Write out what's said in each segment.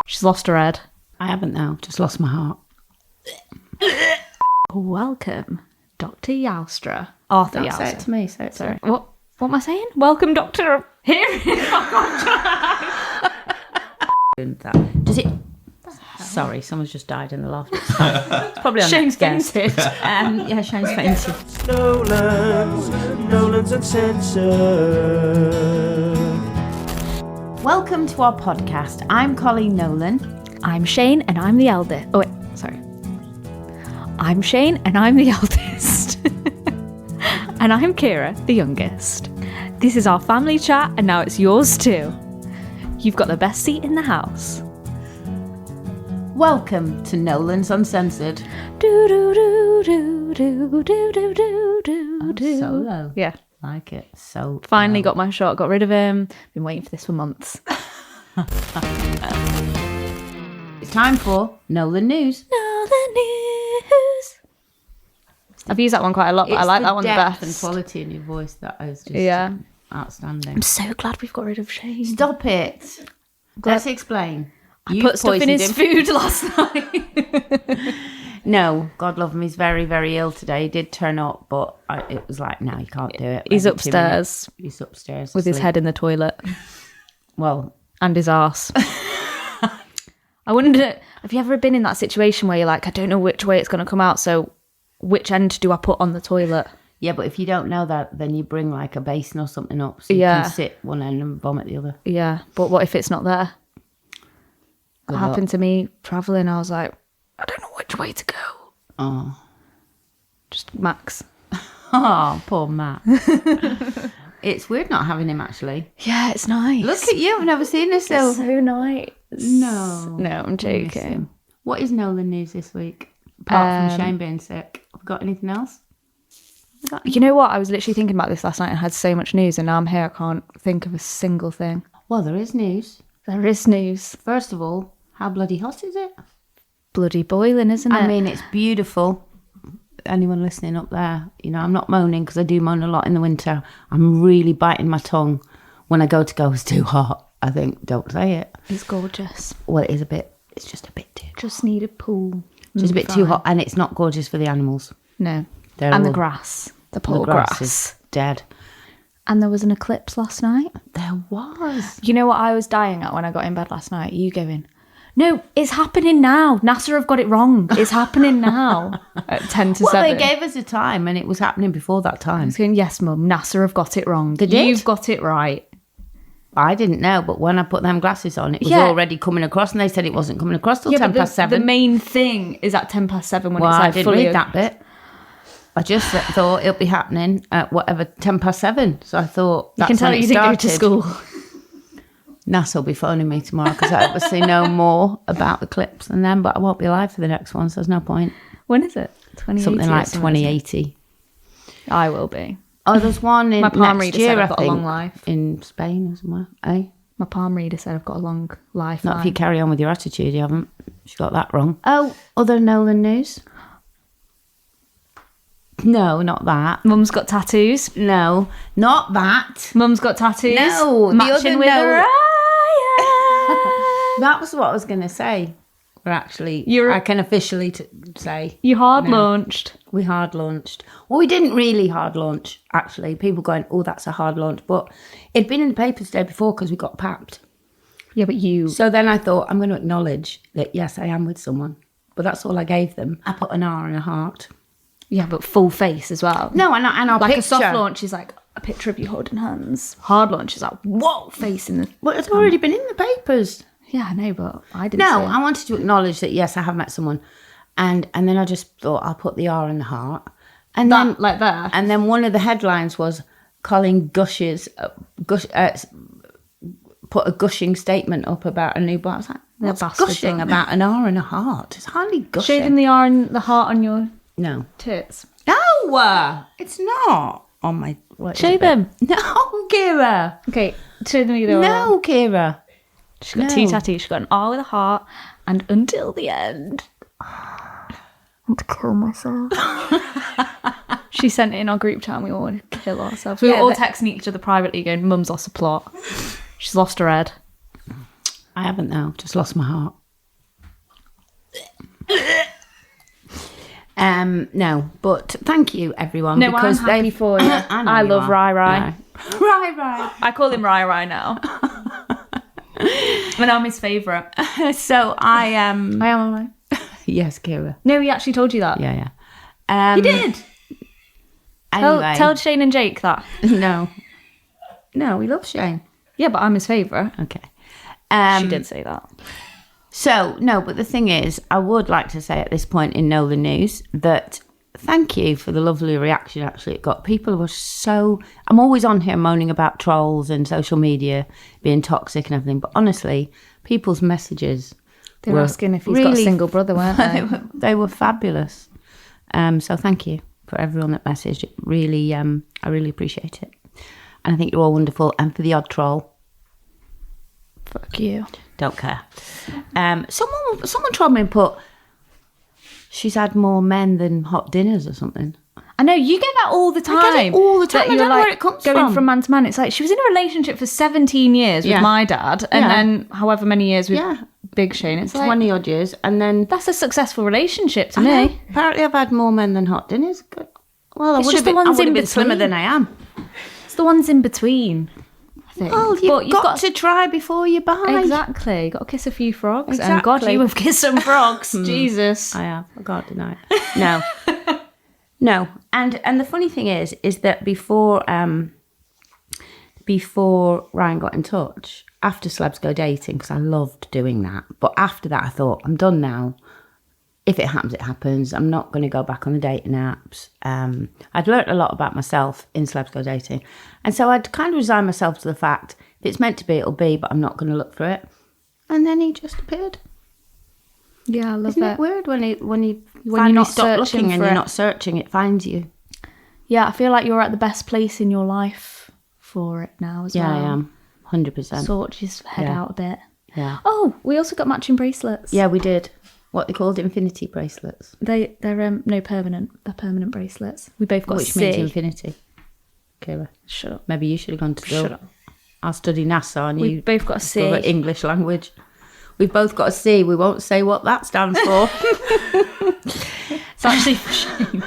She's lost her head. I haven't though, just lost my heart. Welcome, Dr. Youstra. Arthur Don't Youstra. say it to me, say it to me. What am I saying? Welcome, Dr. Here. Does it... Sorry, someone's just died in the loft. It's probably on Shane's next guest. fainted. Yeah, Shane's fainted. Nolan's Uncensored. Welcome to our podcast. I'm Coleen Nolan. I'm Shane and I'm the eldest. Oh, wait, sorry. I'm Shane and I'm the eldest. And I'm Kira, the youngest. This is our family chat and now it's yours too. You've got the best seat in the house. Welcome to Nolan's Uncensored. Do do do do do do do do do do. Solo. Yeah. Like it. So Finally got my shot, got rid of him. Been waiting for this for months. It's time for Nolan News. Nolan News. I've used that one quite a lot, but I like that one the depth best. and quality in your voice that is just outstanding. I'm so glad we've got rid of Shane. Stop it. Let's explain. I put stuff in his food last night. No, God love him. He's very, very ill today. He did turn up, but it was like, no, you can't do it. He's Maybe 2 upstairs. minutes. He's upstairs. With his asleep. head in the toilet. Well. And his arse. I wonder, have you ever been in that situation where you're like, I don't know which way it's going to come out, so which end do I put on the toilet? Yeah, but if you don't know that, then you bring like a basin or something up so you can sit one end and vomit the other. Yeah, but what if it's not there? That happened to me travelling. I was like, I don't know which way to go. Oh. Just Max. Oh, poor Matt. It's weird not having him, actually. Yeah, it's nice. Look at you. I've never seen this so. It's so nice. No. No, I'm joking. What is Nolan news this week? Apart from Shane being sick. Have we got anything else? You know what? I was literally thinking about this last night and had so much news, and now I'm here. I can't think of a single thing. Well, there is news. There is news. First of all, how bloody hot is it? Bloody boiling, isn't it? I mean, it's beautiful. Anyone listening up there, you know, I'm not moaning because I do moan a lot in the winter. I'm really biting my tongue when I go, it's too hot. I think, don't say it. It's gorgeous. Well, it is a bit, it's just a bit too. Just need a pool. Just a bit too hot, and it's not gorgeous for the animals. No. They're And the all- grass. The poor The grass is dead. And there was an eclipse last night. There was. You know what I was dying at when I got in bed last night? You going, no, it's happening now. NASA have got it wrong. It's happening now. At 10 to 7. Well, they gave us a time, and it was happening before that time. I was going, yes, Mum, NASA have got it wrong. They did? You've got it right. I didn't know, but when I put them glasses on, it was already coming across, and they said it wasn't coming across till 10 past 7. The main thing is at 10 past 7 when Well, it's like I didn't fully... read that bit. I just thought it'll be happening at whatever 10 past 7. So I thought that's You can tell when you it didn't go to started. school. NASA will be phoning me tomorrow because I obviously know more about the clips than them, but I won't be alive for the next one, so there's no point. When is it? 2080? Something like 2080. I will be. Oh, there's one in My palm next reader year, said I I've got a think, long life. in Spain or somewhere. Eh? My palm reader said I've got a long life. Not if you carry on with your attitude, you haven't. She got that wrong. Oh, other Nolan news? No, not that. Mum's got tattoos. No, not that. Mum's got tattoos. No, the matching other with no. Ryyyyaaaaannnn. That was what I was going to say. We're actually, I can officially say. You hard launched. We hard launched. Well, we didn't really hard launch, actually. People going, oh, that's a hard launch. But it'd been in the papers the day before because we got papped. Yeah, but you... So then I thought, I'm going to acknowledge that, yes, I am with someone. But that's all I gave them. I put an R and a heart. Yeah, but full face as well. No, and our like picture. a soft launch is like a picture of you holding hands. Hard launch is like, whoa, face in the... Well, it's already been in the papers. Yeah, I know, but I didn't No, see it. I wanted to acknowledge that, yes, I have met someone. And then I just thought, I'll put the R in the heart. And That, then, like there. And then one of the headlines was, Coleen gushes, put a gushing statement up about a new bar. I was like, what's bastards, gushing aren't they? about an R and a heart? It's hardly gushing. Shading the R and the heart on your No. tits. No, it's not on my... Show them. No, Kira. Okay, show them either. No, Kira. She's got two tattoos. She's got an R with a heart and until the end. I want to kill myself. She sent it in our group chat and we all wanted to kill ourselves. We were all texting each other privately going, Mum's lost a plot. She's lost her head. I haven't now. Just lost my heart. No, but thank you, everyone. No, because I'm happy for you. I love Ryyyyaaaaannnn. Ryyyyaaaaannnn. I call him Ryyyyaaaaannnn now. And I'm his favourite. So I am. I? Yes, Kira. No, he actually told you that. Yeah. He did. Anyway. Tell Shane and Jake that. No, we love Shane. Yeah, but I'm his favourite. Okay. She did say that. So, no, but the thing is, I would like to say at this point in Nolan News that thank you for the lovely reaction actually it got. People were so... I'm always on here moaning about trolls and social media being toxic and everything, but honestly, people's messages... They were asking if he's got a single brother, weren't they? They were fabulous. So thank you for everyone that messaged. It really, I really appreciate it. And I think you're all wonderful. And for the odd troll... Fuck you. Don't care. Someone trolled me and put, she's had more men than hot dinners or something. I know, you get that all the time. I get it all the time. I don't know where it comes going from man to man. It's like, she was in a relationship for 17 years with my dad, and then however many years with Big Shane. It's 20 odd years, and then... That's a successful relationship to me. Apparently I've had more men than hot dinners. Well, I would have been slimmer than I am. It's the ones in between. Well, you've got to try before you buy. Exactly. You've got to kiss a few frogs. Exactly. And God, you have kissed some frogs. Jesus. I have. I can't deny it. No. No. And the funny thing is that before Ryan got in touch, after Celebs Go Dating, because I loved doing that, but after that I thought, I'm done now. If it happens, it happens. I'm not going to go back on the dating apps. I'd learnt a lot about myself in Celebs Go Dating. And so I'd kind of resigned myself to the fact, if it's meant to be, it'll be, but I'm not going to look for it. And then he just appeared. Yeah, I love Isn't it weird when you finally stop looking and you're not searching, it finds you. Yeah, I feel like you're at the best place in your life for it now as well. Yeah, I am. 100%. Sort your head out a bit. Yeah. Oh, we also got matching bracelets. Yeah, we did. What they called infinity bracelets. They're no permanent. They're permanent bracelets. We both got Which C. means infinity. Kayla. Shut up. Maybe you should have gone to school. Shut up. I'll study NASA and we both got a C. English language. We've both got a C. We won't say what that stands for. It's actually for shame.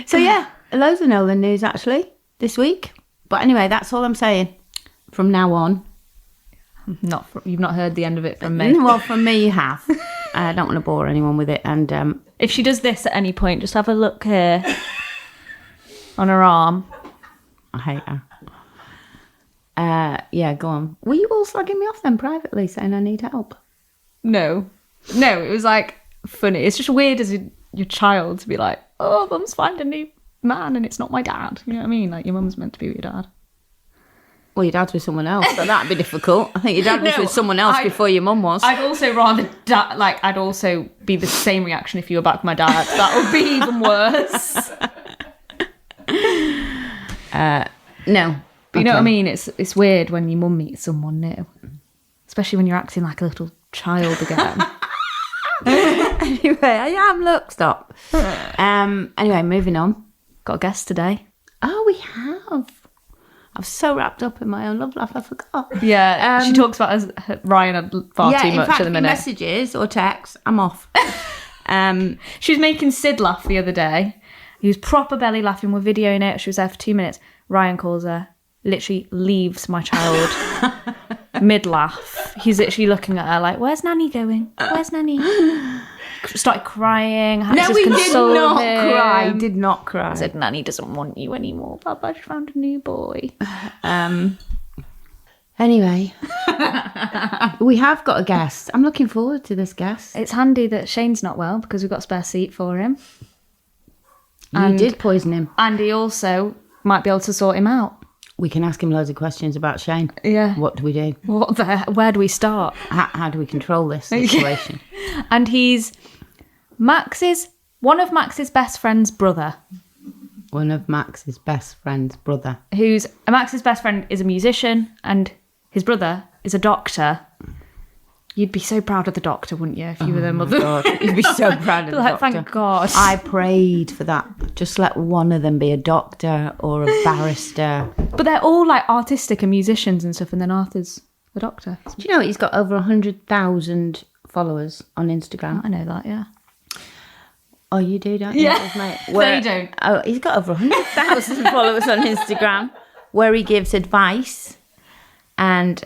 So yeah, loads of Nolan news actually this week. But anyway, that's all I'm saying from now on. You've not heard the end of it from me. Well, from me you have. I don't want to bore anyone with it. And if she does this at any point, just have a look here on her arm. I hate her. Yeah, go on. Were you all slagging me off then privately, saying I need help? No, it was like funny. It's just weird as your child to be like, oh, mum's found a new man and it's not my dad. You know what I mean? Like your mum's meant to be with your dad. Well, your dad's with someone else, so that'd be difficult. I think your dad was with someone else before your mum was. I'd also rather, I'd also be the same reaction if you were back with my dad. That would be even worse. No. But you know what I mean? It's weird when your mum meets someone new. Especially when you're acting like a little child again. Anyway, I am. Look, stop. Anyway, moving on. Got a guest today. Oh, we have. I was so wrapped up in my own love life, I forgot. Yeah, she talks about Ryan had far too much at the minute. Messages or texts, I'm off. She was making Sid laugh the other day. He was proper belly laughing. We're videoing it. She was there for 2 minutes. Ryan calls her, literally leaves my child mid-laugh. He's literally looking at her like, where's Nanny going? Where's Nanny? Started crying. No, we did not cry. Did not cry. I said, Nanny doesn't want you anymore. Papa, she found a new boy. Anyway, we have got a guest. I'm looking forward to this guest. It's handy that Shane's not well because we've got a spare seat for him. You did poison him. And he also might be able to sort him out. We can ask him loads of questions about Shane. Yeah. What do we do? Where do we start? How do we control this situation? And he's one of Max's best friend's brother. One of Max's best friend's brother. Max's best friend is a musician and his brother is a doctor. You'd be so proud of the doctor, wouldn't you, if you were their mother? God. You'd be so proud of the doctor. Thank God. I prayed for that. Just let one of them be a doctor or a barrister. But they're all like artistic and musicians and stuff, and then Arthur's the doctor. Do you know he's got over 100,000 followers on Instagram? I know that, yeah. Oh, you do, don't you? Yeah. Mate? They don't. Oh, he's got over 100,000 followers on Instagram, where he gives advice and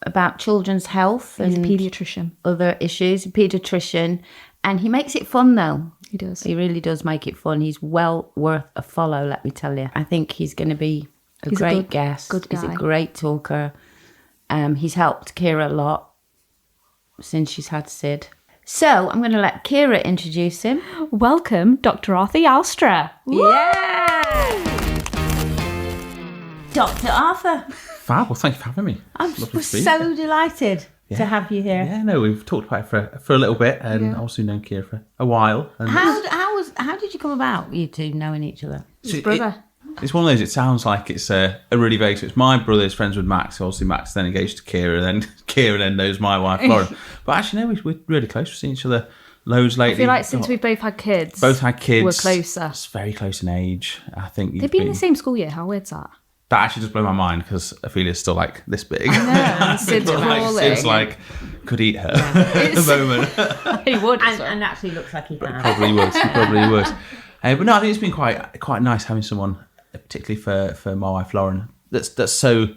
about children's health He's and a paediatrician. other issues. A paediatrician, and he makes it fun though. He does. He really does make it fun. He's well worth a follow, let me tell you. I think he's going to be a He's a great good- guest. good He's a guy. great talker. He's helped Kira a lot since she's had Sid. So I'm going to let Kira introduce him. Welcome, Dr. Arthur Yalstra. Yeah! Dr. Arthur, Fab. Well, thank you for having me. I'm Lovely to be so here. delighted to have you here. Yeah, no, we've talked about it for a little bit, and also known Kira for a while. And How did you come about, you two knowing each other? His it- brother. it's one of those. It sounds like it's a really vague. So it's my brother's friends with Max. Obviously, Max then engaged to Kira, then Kira then knows my wife Lauren. But actually, no, we're really close. We've seen each other loads lately. I feel like since we've both had kids. both had kids, We're closer. It's very close in age. I think They've been in the same school year. How weird's that? That actually just blew my mind because Ophelia's still like this big. and Sid's crawling. Sid's like could eat her at the moment. He would. And actually looks like he can. Probably would. He probably would. But no, I think it's been quite nice having someone, particularly for my wife Lauren, that's so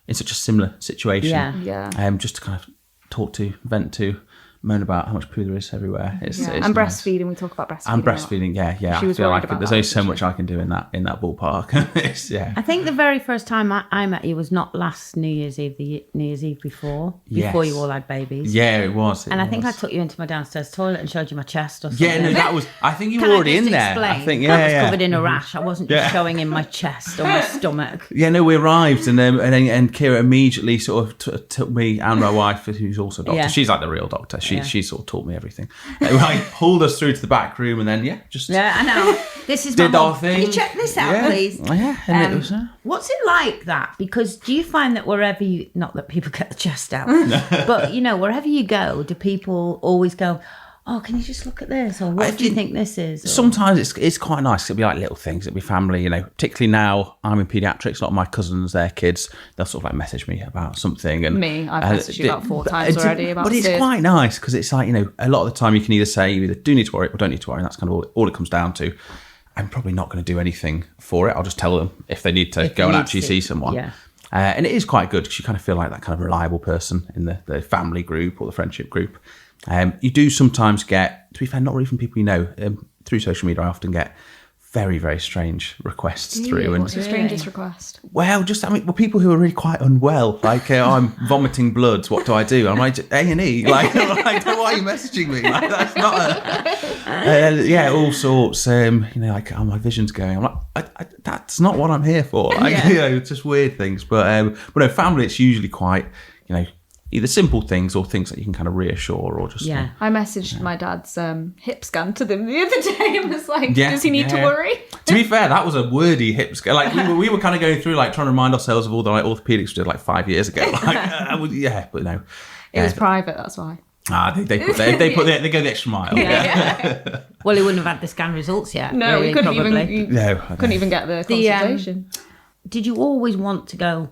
in such a similar situation. Yeah. Just to kind of talk to, vent to, moan about how much poo there is everywhere. It's And nice. breastfeeding. We talk about breastfeeding. And a lot. breastfeeding, yeah. She I was feel worried like about there's that, only so wasn't much she? I can do in that ballpark. I think the very first time I met you was not last New Year's Eve, the New Year's Eve before Yes. you all had babies. Yeah, it was. And I think I was. took you into my downstairs toilet and showed you my chest or something. Yeah, no, that was. I think you Can were I already just in there. explain? I think, I was yeah. covered in a rash. I wasn't just Yeah. showing in my chest or my stomach. Yeah, no, we arrived and Kira immediately sort of took me and my wife, who's also a doctor. Yeah. She's like the real doctor. She sort of taught me everything. Like pulled us through to the back room and then just Yeah, I know. This is did my our mum. thing. Can you check this out, please? Yeah, and it was. What's it like that? Because do you find that wherever you, not that people get the chest out, but wherever you go, do people always go, oh, can you just look at this? Or what do you think this is? Or, Sometimes it's quite nice. It'll be like little things. It'll be family, particularly now I'm in paediatrics. A lot of my cousins, their kids, they'll sort of like message me about something. And Me, I've messaged you about 4 times already about But it's Sid. quite nice because it's like, a lot of the time you can either say you either do need to worry or don't need to worry. And that's kind of all it comes down to. I'm probably not going to do anything for it. I'll just tell them if they need to go and actually see someone. Yeah. And it is quite good because you kind of feel like that kind of reliable person in the family group or the friendship group. You do sometimes get, to be fair, not really from people you know. Through social media, I often get very, very strange requests through. What's your strangest request? Well, people who are really quite unwell, like I'm vomiting blood. What do I do? I'm like A&E. Like, why are you messaging me? Like, that's not all sorts. Like, oh, my vision's going. I'm like, that's not what I'm here for. Like, it's just weird things. But no, family. It's usually quite, either simple things or things that you can kind of reassure or just. Yeah. I messaged my dad's hip scan to them the other day and was like, does he need to worry? To be fair, that was a wordy hip scan. Like we were kind of going through like trying to remind ourselves of all the like orthopedics we did like 5 years ago. Like, but no. It was private, that's why. They go the extra mile. Well, he wouldn't have had the scan results yet. No, really, we couldn't probably. couldn't even get the consultation. Did you always want to go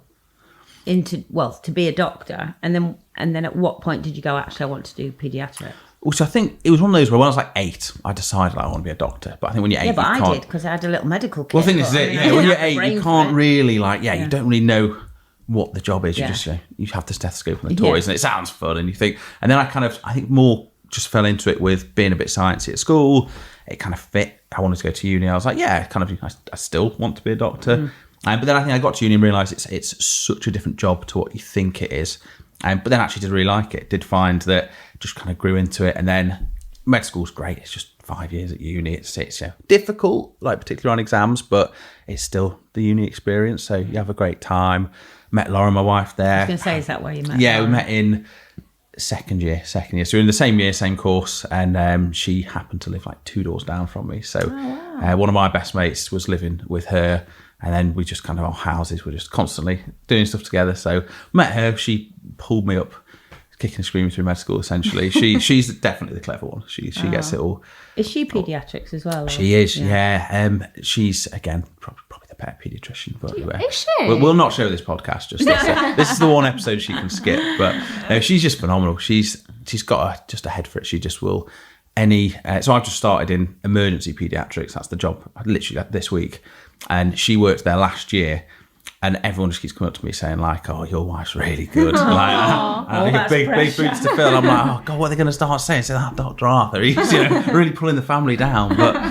to be a doctor, and then at what point did you go, actually I want to do paediatrics? Which I think it was one of those where when I was like 8, I decided I want to be a doctor. But I think when you're 8, Yeah, but you I can't. did because I had a little medical kit. Well, I think this is but, it. I Yeah, when didn't you're have the 8, brain you for can't it. really you don't really know what the job is. You Yeah. just you have the stethoscope and the toys, and it sounds fun, and you think. And then I think more just fell into it with being a bit sciencey at school. It kind of fit. I wanted to go to uni. I was like, I still want to be a doctor. But then I think I got to uni and realised it's such a different job to what you think it is. But then actually did really like it. Did find that just kind of grew into it. And then med school's great. It's just 5 years at uni. It's difficult, like particularly on exams, but it's still the uni experience. So you have a great time. Met Lauren, my wife, there. I was going to say, is that where you met? Yeah, Lauren? we met in second year. So we're in the same year, same course, and she happened to live like 2 doors down from me. So one of my best mates was living with her, and then we just kind of, our houses were just constantly doing stuff together. So met her, she pulled me up, kicking and screaming through med school, essentially. She's definitely the clever one. She gets it all. Is she paediatrics as well? Or? She is, yeah. She's, again, probably the pet paediatrician. But Is she? We'll not show this podcast. Just this is the one episode she can skip. But no, she's just phenomenal. She's got just a head for it. She just will so I've just started in emergency paediatrics. That's the job literally this week, and she worked there last year. And everyone just keeps coming up to me saying like, "Oh, your wife's really good." I think big boots to fill. I'm like, "Oh God, what are they going to start saying?" Say that Dr. Arthur, he's really pulling the family down. But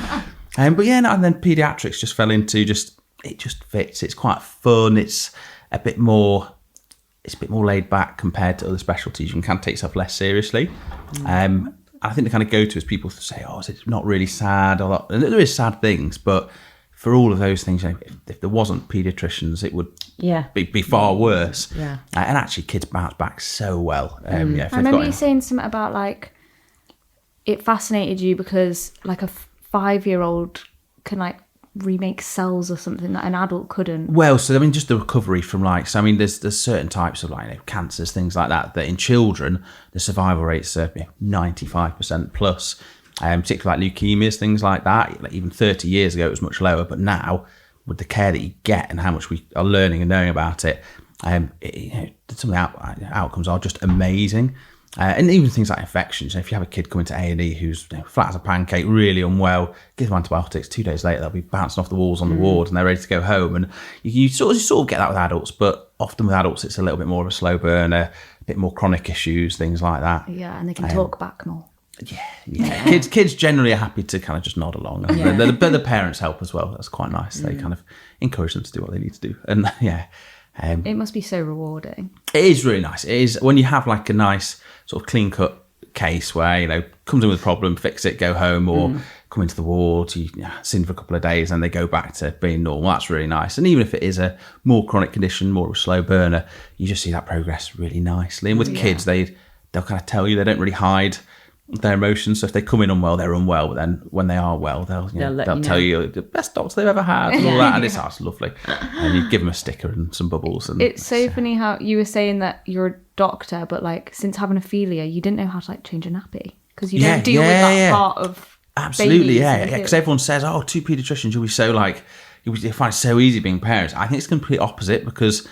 yeah, no, and then paediatrics just fell into it just fits. It's quite fun. It's a bit more laid back compared to other specialties. You can kind of take yourself less seriously. I think the kind of go to is people say, "Oh, is it not really sad?" And there is sad things, but for all of those things, if there wasn't paediatricians, it would be far worse. Yeah. And actually, kids bounce back so well. I remember you saying something about like it fascinated you because like a 5-year-old can like remake cells or something that an adult couldn't. Well, so I mean, just the recovery from there's certain types of cancers, things like that in children the survival rates are 95% plus. Particularly like leukemias, things like that. Like even 30 years ago, it was much lower. But now, with the care that you get and how much we are learning and knowing about it, some of the outcomes are just amazing. And even things like infections. If you have a kid coming to A&E who's flat as a pancake, really unwell, give them antibiotics, 2 days later they'll be bouncing off the walls on the ward and they're ready to go home. And you sort of get that with adults, but often with adults it's a little bit more of a slow burner, a bit more chronic issues, things like that. Yeah, and they can talk back more. Yeah. Kids generally are happy to kind of just nod along. And the parents help as well. That's quite nice. They kind of encourage them to do what they need to do. And it must be so rewarding. It is really nice. It is when you have like a nice sort of clean cut case where, comes in with a problem, fix it, go home, or come into the ward, you sit in for a couple of days and they go back to being normal. That's really nice. And even if it is a more chronic condition, more of a slow burner, you just see that progress really nicely. And with kids, they'll kind of tell you, they don't really hide their emotions. So if they come in unwell, they're unwell, but then when they are well, they'll tell you the best doctor they've ever had and all that, and it's lovely. And you give them a sticker and some bubbles. And it's so funny how you were saying that you're a doctor, but like since having Aphelia, you didn't know how to like change a nappy because you don't deal with that part of absolutely because everyone says, "Oh, 2 paediatricians, you'll be so you find it so easy being parents." I think it's the complete opposite because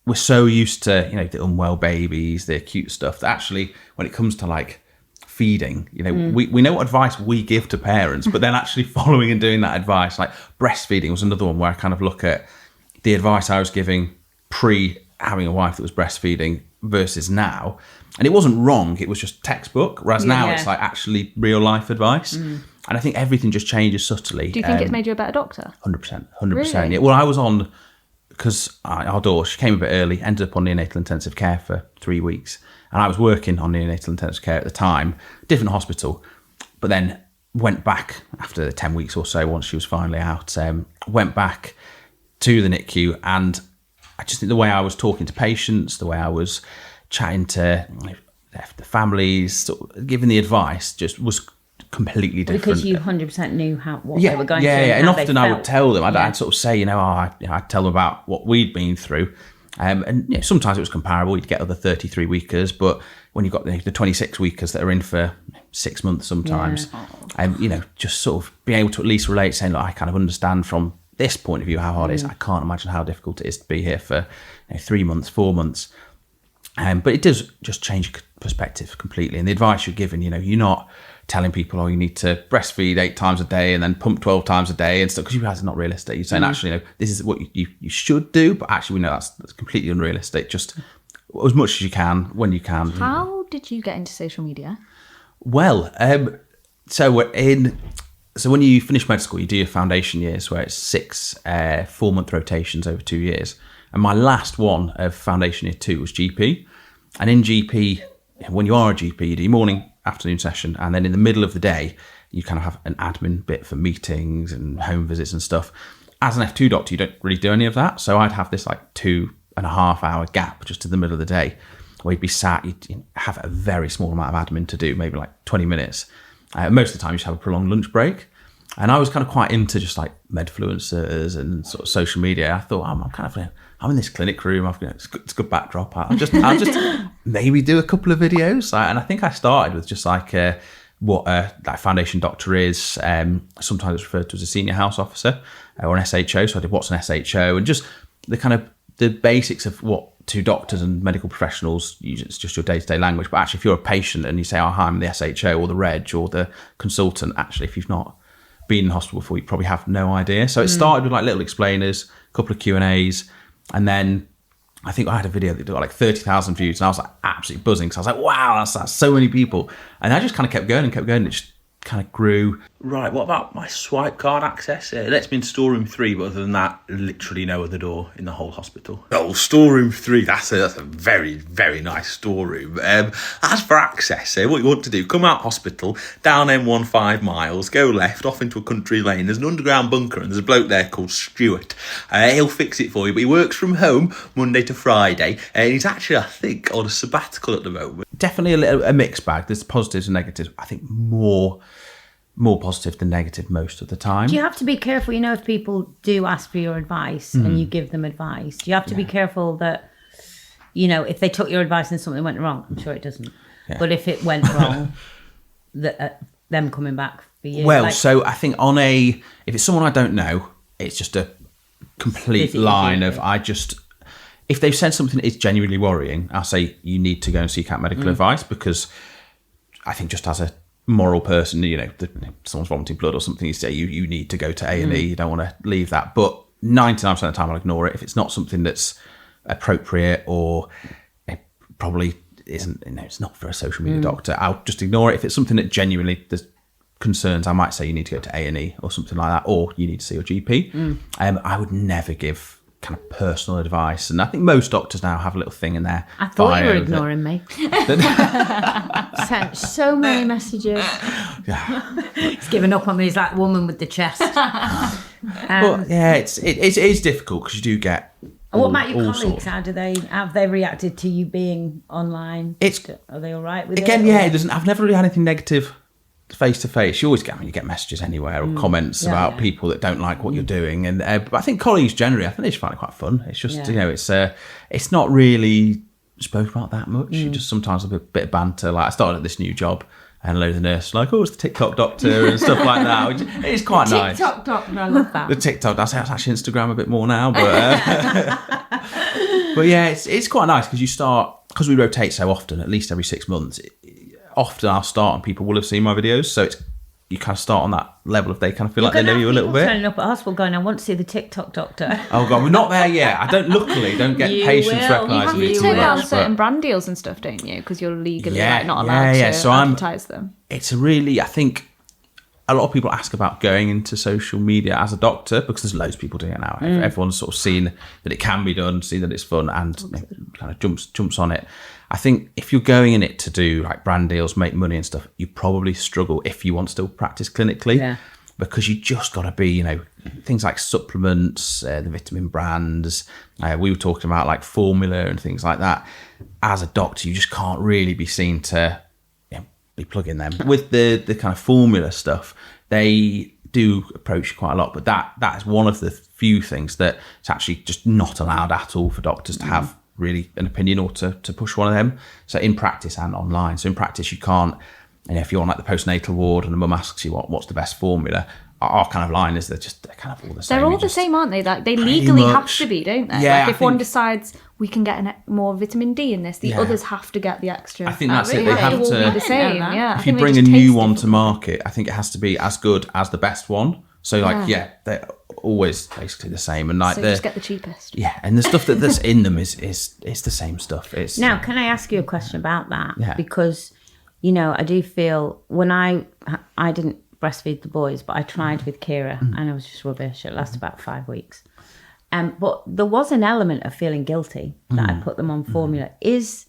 we're so used to the unwell babies, the acute stuff, that actually when it comes to like feeding, we know what advice we give to parents, but then actually following and doing that advice, like breastfeeding was another one where I kind of look at the advice I was giving pre having a wife that was breastfeeding versus now, and it wasn't wrong, it was just textbook, whereas now it's like actually real life advice. And I think everything just changes subtly. Do you think it's made you a better doctor? 100%. Really? Yeah. Well, I was on, because our daughter, she came a bit early, ended up on neonatal intensive care for 3 weeks. And I was working on neonatal intensive care at the time, different hospital, but then went back after 10 weeks or so, once she was finally out, went back to the NICU. And I just think the way I was talking to patients, the way I was chatting to the families, sort of giving the advice, just was completely different. Because you 100% knew what they were going through. And often I would tell them, I'd sort of say, I'd tell them about what we'd been through. And sometimes it was comparable. You'd get other 33-weekers, but when you've got the 26-weekers that are in for 6 months sometimes, just sort of being able to at least relate, saying, look, I kind of understand from this point of view how hard it is. I can't imagine how difficult it is to be here for 3 months, 4 months. But it does just change perspective completely. And the advice you're given, you're not telling people, you need to breastfeed 8 times a day and then pump 12 times a day and stuff, because you realize it's not realistic. You're saying, actually, this is what you should do, but actually we know that's completely unrealistic. Just as much as you can, when you can. How did you get into social media? Well, so when you finish med school, you do your foundation years, where it's 6 4-month rotations over 2 years. And my last one of foundation year 2 was GP. And in GP, when you are a GP, you do your morning, afternoon session, and then in the middle of the day you kind of have an admin bit for meetings and home visits and stuff. As an F2 doctor, you don't really do any of that, so I'd have this 2.5 hour gap just in the middle of the day where you'd be sat, you'd have a very small amount of admin to do, maybe 20 minutes. Most of the time you just have a prolonged lunch break. And I was kind of quite into just medfluencers and sort of social media. I thought, I'm in this clinic room. It's a good backdrop. I'll just maybe do a couple of videos. And I think I started with just what a like foundation doctor is. Sometimes it's referred to as a senior house officer or an SHO. So I did what's an SHO, and just the basics of what to doctors and medical professionals use. It's just your day-to-day language. But actually, if you're a patient and you say, "Oh, hi, I'm the SHO or the reg or the consultant," actually, if you've not been in hospital before, you probably have no idea. So it started with like little explainers, a couple of Q&As, and then I think I had a video that got like 30,000 views, and I was like absolutely buzzing because I was like, wow, that's so many people. And I just kind of kept going and kept going. It just kind of grew. Right, what about my swipe card access? It lets me in storeroom 3, but other than that, literally no other door in the whole hospital. Oh, storeroom 3, that's a very, very nice storeroom. As for access, what you want to do, come out hospital, down M1 5 miles, go left, off into a country lane. There's an underground bunker, and there's a bloke there called Stuart. He'll fix it for you, but he works from home Monday to Friday, and he's actually, I think, on a sabbatical at the moment. Definitely a mixed bag. There's positives and negatives. I think more positive than negative most of the time. Do you have to be careful, if people do ask for your advice and you give them advice, do you have to be careful that, if they took your advice and something went wrong? I'm sure it doesn't. Yeah. But if it went wrong, that them coming back for you? Well, so I think if it's someone I don't know, it's just a complete line of if they've said something that is genuinely worrying, I'll say you need to go and seek out medical advice, because I think just as a moral person, someone's vomiting blood or something, you say you need to go to A&E. You don't want to leave that. But 99% of the time I'll ignore it. If it's not something that's appropriate, or it probably isn't, it's not for a social media doctor, I'll just ignore it. If it's something that genuinely there's concerns, I might say you need to go to A&E or something like that, or you need to see your GP. I would never give kind of personal advice, and I think most doctors now have a little thing in there. I thought you were ignoring me. Sent so many messages. He's given up on me. He's like the woman with the chest. But yeah, it's difficult because you do get. What about your colleagues? How have they reacted to you being online? Are they all right with it? Again, yeah, I've never really had anything negative face to face. You always get messages anywhere or comments about people that don't like what you're doing, and but I think colleagues generally, I think they just find it quite fun. It's just it's not really spoken about that much. You just sometimes a bit of banter. Like I started at this new job, and a load of the nurses like, oh, it's the TikTok doctor and stuff like that, which is quite nice. TikTok doctor, I love that. The TikTok, that's actually Instagram a bit more now, but but yeah, it's quite nice because you start, because we rotate so often, at least every 6 months. Often I'll start and people will have seen my videos, so you kind of start on that level if they kind of feel like they know you a little bit. Turning up at hospital going, I want to see the TikTok doctor. Oh god, we're not there yet. I don't get patients recognising me You too take out much. certain brand deals and stuff, don't you? Because you're legally not allowed to so advertise them. It's I think a lot of people ask about going into social media as a doctor, because there's loads of people doing it now. Everyone's sort of seen that it can be done, seen that it's fun, and kind of jumps on it. I think if you're going in it to do like brand deals, make money and stuff, you probably struggle if you want to still practice clinically, because you just got to be, things like supplements, the vitamin brands. We were talking about like formula and things like that. As a doctor, you just can't really be seen to be plugging them. With the kind of formula stuff, they do approach you quite a lot, but that is one of the few things that it's actually just not allowed at all for doctors to have really an opinion or to push one of them. So in practice and online. So in practice you can't, if you're on like the postnatal ward and the mum asks you what's the best formula, our kind of line is they're kind of all the same. They're all the same, aren't they? Like they legally have to be, don't they? Yeah, like if one decides we can get more vitamin D in this, the others have to get the extra. I think that's it. They have all to be the same. Yeah. If you bring a new one to market, I think it has to be as good as the best one. So they're always basically the same, and like so just get the cheapest. Yeah, and the stuff that's in them is the same stuff. Now, can I ask you a question about that? Yeah. Because I do feel when I didn't breastfeed the boys, but I tried with Kira, and it was just rubbish. It lasted about 5 weeks, but there was an element of feeling guilty that I put them on formula. Is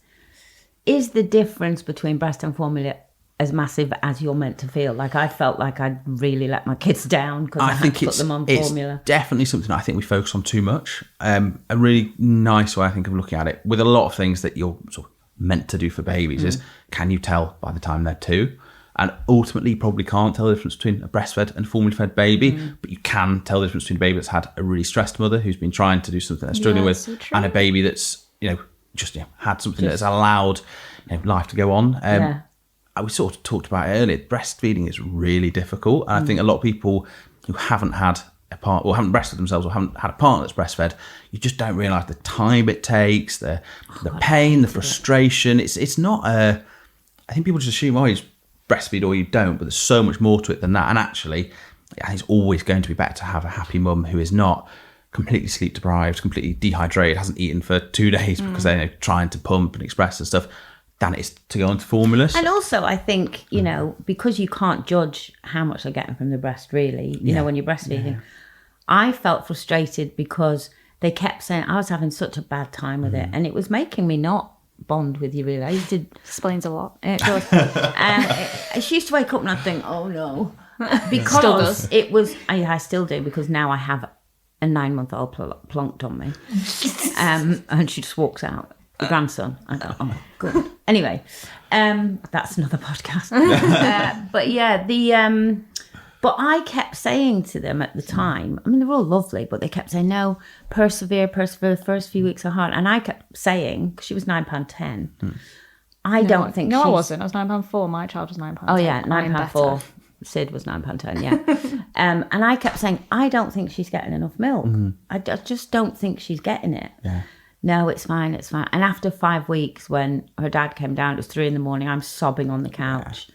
the difference between breast and formula as massive as you're meant to feel? Like I felt like I'd really let my kids down because I had to put them on formula. It's definitely something I think we focus on too much. A really nice way I think of looking at it with a lot of things that you're sort of meant to do for babies is, can you tell by the time they're 2? And ultimately you probably can't tell the difference between a breastfed and formula fed baby, but you can tell the difference between a baby that's had a really stressed mother who's been trying to do something they're struggling with, and a baby that's just had something that's allowed life to go on. we sort of talked about it earlier, breastfeeding is really difficult. And I think a lot of people who haven't had a partner or haven't breastfed themselves or haven't had a partner that's breastfed, you just don't realise the time it takes, the pain, the frustration. It's not I think people just assume, oh, you breastfeed or you don't, but there's so much more to it than that. And actually, I think it's always going to be better to have a happy mum who is not completely sleep deprived, completely dehydrated, hasn't eaten for 2 days because they're trying to pump and express and stuff, than it is to go into formulas. And also, I think, because you can't judge how much they're getting from the breast, really, you know, when you're breastfeeding. I felt frustrated because they kept saying I was having such a bad time with it, and it was making me not bond with you, really. I used to... Explains a lot. It does. She used to wake up and I'd think, oh, no. Because it was... I still do, because now I have a 9-month-old plonked on me. And she just walks out. The grandson. I go, oh, good. Anyway, that's another podcast. But yeah, but I kept saying to them at the time, I mean, they were all lovely, but they kept saying, no, persevere. The first few weeks are hard. And I kept saying, because she was £9.10, I don't think No, I wasn't. I was £9.4. My child was £9.10. Oh, yeah, £9.4. Sid was £9.10, yeah. And I kept saying, I don't think she's getting enough milk. I just don't think she's getting it. Yeah. No, it's fine. And after 5 weeks, when her dad came down, it was 3 a.m, I'm sobbing on the couch.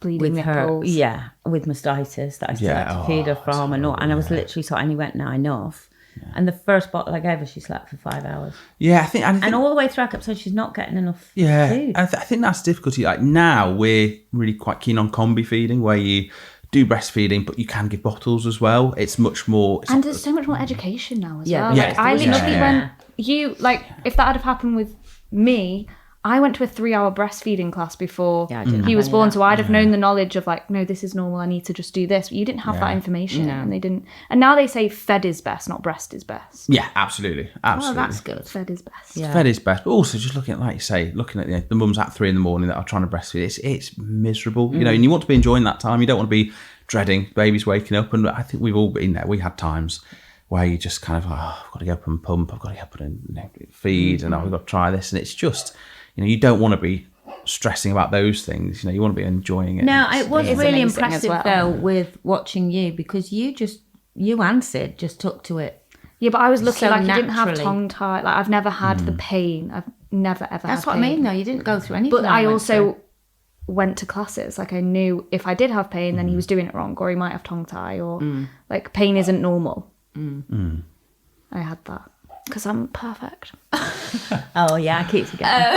Bleeding with nipples. her, with mastitis that I still had to feed her from. And I was literally so, and he went, no, enough. Yeah. And the first bottle I gave her, she slept for 5 hours. Yeah, I think... And all the way through, I kept saying she's not getting enough food. Yeah, I think that's the difficulty. Like now, we're really quite keen on combi feeding, where you do breastfeeding, but you can give bottles as well. It's much more... And there's so much more education now as well. Yeah, like, I literally went... if that had happened with me, I went to a 3-hour breastfeeding class before he was born, so I'd have known the knowledge of like, no, this is normal, I need to just do this. But you didn't have that information, and they didn't. And now they say fed is best, not breast is best. Yeah, absolutely. Oh, that's good. Fed is best. Yeah. Fed is best, but also just looking at, like you say, looking at the mums at 3 a.m. that are trying to breastfeed. It's miserable, you know, and you want to be enjoying that time. You don't want to be dreading babies waking up. And I think we've all been there. We had times where you just kind of, I've got to get up and pump, I've got to get up and feed, and I've got to try this, and it's just, you don't want to be stressing about those things. You want to be enjoying it. No, it was really amazing impressive though with watching you, because you and Sid just took to it. Yeah, but I was lucky, So like, you didn't have naturally. tongue tie. Like, I've never had the pain. I've never, ever That's had what pain. I mean, though. You didn't go through anything. But I went also through. went to classes. Like, I knew if I did have pain, then he was doing it wrong, or he might have tongue tie, or like, pain isn't normal. I had that because I'm perfect. Oh yeah, I keep forgetting.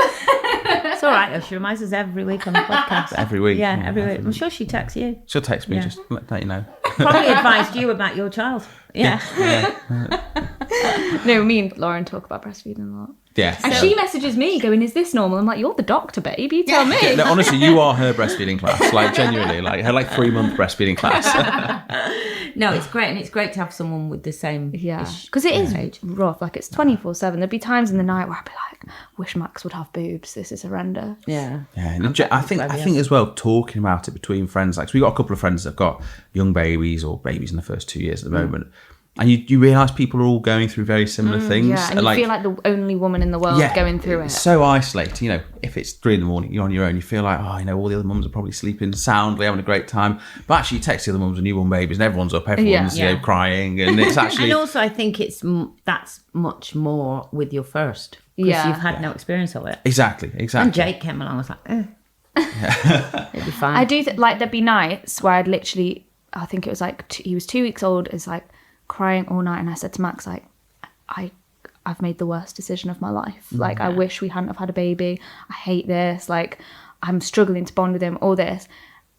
It's all right though. She reminds us every week on the podcast. Every week. Yeah, every week. I'm sure she texts you. She'll text me, Yeah. just let you know. Probably advised you about your child. Yeah. No, me and Lauren talk about breastfeeding a lot. Yeah. And she messages me going, is this normal? I'm like, you're the doctor, babe. You tell me. No, honestly, you are her breastfeeding class. Like, genuinely, like her 3-month breastfeeding class. No, it's great, and it's great to have someone with the same. Yeah, because it is rough. Like, it's 24/7. There'd be times in the night where I'd be like, wish Max would have boobs. This is horrendous. Yeah. Yeah, and I think as well, talking about it between friends, like, so we've got a couple of friends that've got young babies or babies in the first 2 years at the moment. And you realise people are all going through very similar things. Yeah, and you feel like the only woman in the world going through it. It's so isolating. If it's 3 a.m, you're on your own, you feel like, all the other mums are probably sleeping soundly, having a great time. But actually, you text the other mums with newborn babies, and everyone's up, everyone's crying, and it's actually. And also, I think that's much more with your first, because you've had no experience of it. Exactly. And Jake came along, I was like, it'd be fine. I do like there'd be nights where I'd literally, I think it was like he was 2 weeks old, is like crying all night, and I said to Max, like, I've made the worst decision of my life. Like, I wish we hadn't have had a baby. I hate this. Like, I'm struggling to bond with him, all this.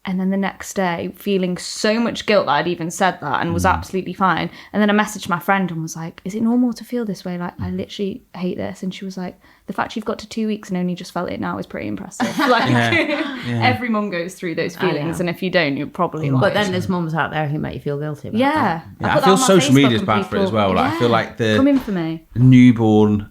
And then the next day, feeling so much guilt that I'd even said that, and was absolutely fine. And then I messaged my friend and was like, is it normal to feel this way? Like, I literally hate this. And she was like, the fact you've got to 2 weeks and only just felt it now is pretty impressive. Like, every mum goes through those feelings. And if you don't, you're probably like... But then there's mums out there who make you feel guilty about that. I feel social media's bad for it as well. Like, I feel like the come in for me. newborn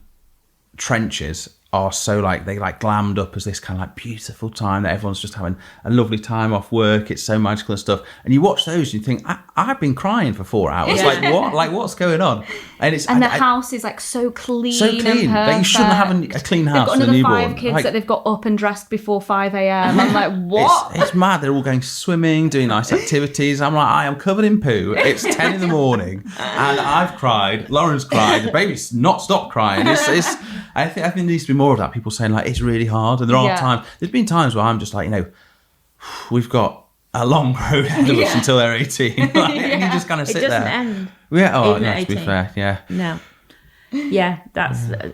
trenches are so like they like glammed up as this kind of like beautiful time that everyone's just having a lovely time off work. It's so magical and stuff. And you watch those and you think, I've been crying for 4 hours. Like what? Like what's going on? And the house is like so clean. So clean. Like you shouldn't have a clean house. They've got for another a newborn. 5 kids like, that they've got up and dressed before 5 a.m. I'm like, what? It's mad. They're all going swimming, doing nice activities. I'm like, I am covered in poo. It's 10 in the morning and I've cried. Lauren's cried. The baby's not stopped crying. I think there needs to be more of that. People saying like it's really hard, and there are times. There's been times where I'm just like, we've got a long road ahead of us until they're 18, like, and you just kind of sit there. It doesn't end. Yeah. Oh, even no, at to be 18. fair, yeah. No. Yeah,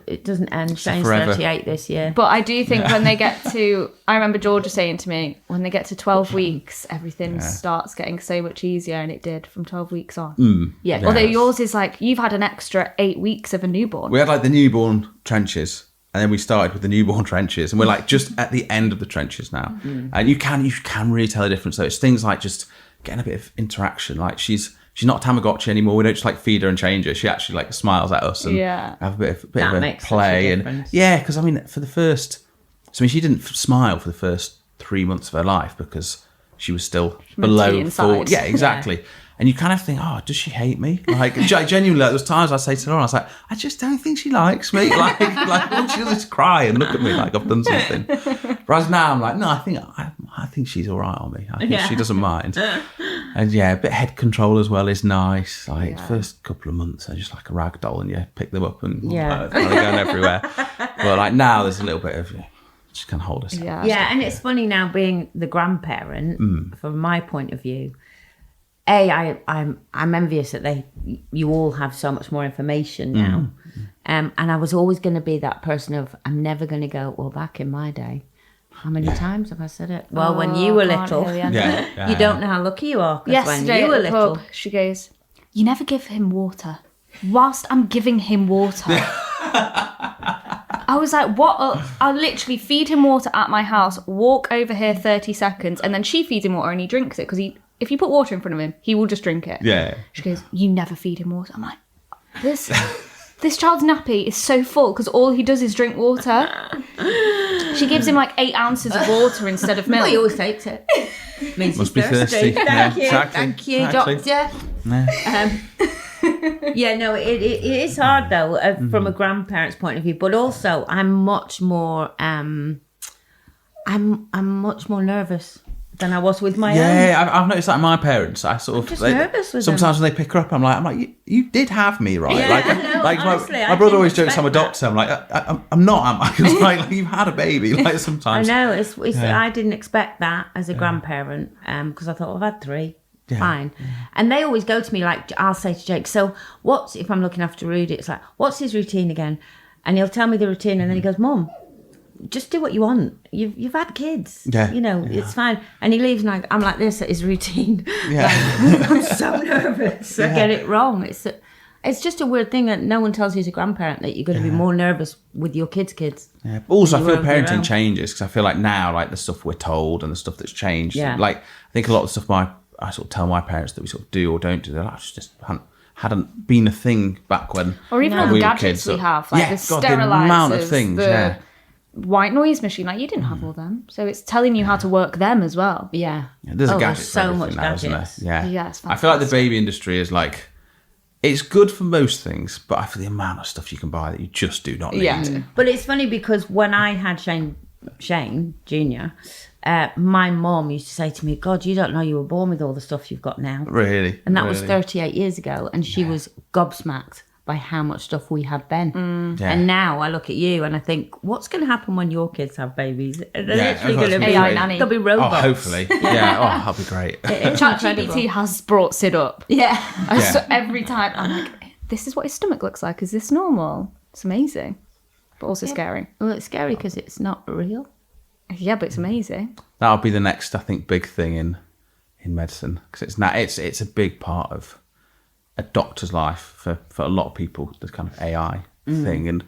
it doesn't end. Shane's forever. 38 this year. But I do think when they get to, I remember Georgia saying to me, when they get to 12 weeks, everything starts getting so much easier, and it did from 12 weeks on. Yeah. Although yours is like, you've had an extra 8 weeks of a newborn. We had like the newborn trenches, and then we started with the newborn trenches, and we're like just at the end of the trenches now. And you can really tell the difference. So it's things like just getting a bit of interaction. Like she's not a Tamagotchi anymore. We don't just like feed her and change her. She actually like smiles at us and have a bit of a play. And yeah, because I mean, she didn't smile for the first 3 months of her life because she was still below 4. Yeah, exactly. Yeah. And you kind of think, oh, does she hate me? Like, genuinely, like, there's times I say to Lauren, I was like, I just don't think she likes me. Like she'll just cry and look at me like I've done something. Whereas now I'm like, no, I think she's all right on me. I think she doesn't mind. And yeah, a bit of head control as well is nice. Like, first couple of months, they're just like a rag doll and you pick them up and they're going everywhere. But like now, there's a little bit of, just kind of hold us. Yeah, and it's funny now being the grandparent, from my point of view. I'm envious that you all have so much more information now, and I was always going to be that person of I'm never going to go. Well, back in my day, how many times have I said it? Well, when you were little, you don't know how lucky you are. Because when you were little, she goes, "You never give him water." Whilst I'm giving him water, I was like, "What?" I'll literally feed him water at my house, walk over here 30 seconds, and then she feeds him water and he drinks it because if you put water in front of him, he will just drink it. Yeah. She goes, "You never feed him water." I'm like, this child's nappy is so full because all he does is drink water. She gives him like 8 ounces of water instead of milk. Well, he always takes it. Means Must be thirsty. Thank you, doctor. It is hard though from a grandparent's point of view, but also I'm much more nervous than I was with my own. Yeah, I've noticed that in my parents. I sort of just nervous with sometimes them. when they pick her up, I'm like, you did have me, right? Yeah, honestly, my brother always jokes I'm a doctor. I'm like, I'm not, am I? Because like you've had a baby. Like sometimes I know it's I didn't expect that as a grandparent because I thought I've had 3. Fine. And they always go to me like, I'll say to Jake, so what's, if I'm looking after Rudy, it's like, what's his routine again? And he'll tell me the routine and then he goes, Mum, just do what you want. You've had kids. It's fine. And he leaves and I'm like this at his routine. Yeah. Like, I'm so nervous. I get it wrong. It's just a weird thing that no one tells you as a grandparent that you're going to be more nervous with your kids. Yeah. But also, I feel parenting changes because I feel like now, like the stuff we're told and the stuff that's changed. Yeah. Like I think a lot of the stuff I sort of tell my parents that we sort of do or don't do, they're like, just hadn't been a thing back when. Or even all the gadgets we have, like the sterilizers, the amount of things, white noise machine, like you didn't have all them, so it's telling you how to work them as well. There's a gadget so much now, gadgets. Isn't there? Yeah, it's I feel like the baby industry is like, it's good for most things, but for the amount of stuff you can buy that you just do not need. But it's funny because when I had Shane Jr., my mom used to say to me, God, you don't know you were born with all the stuff you've got now. Really? And that was 38 years ago, and she was gobsmacked by how much stuff we had then. And now I look at you and I think, what's going to happen when your kids have babies? They're literally going to be AI nanny. They'll be robots. Oh, hopefully. That'll be great. ChatGPT has brought Sid up. Yeah. So every time I'm like, this is what his stomach looks like. Is this normal? It's amazing. But also scary. Well, it's scary because it's not real. Yeah, but it's amazing. That'll be the next, I think, big thing in medicine because it's a big part of a doctor's life for a lot of people, this kind of AI thing. And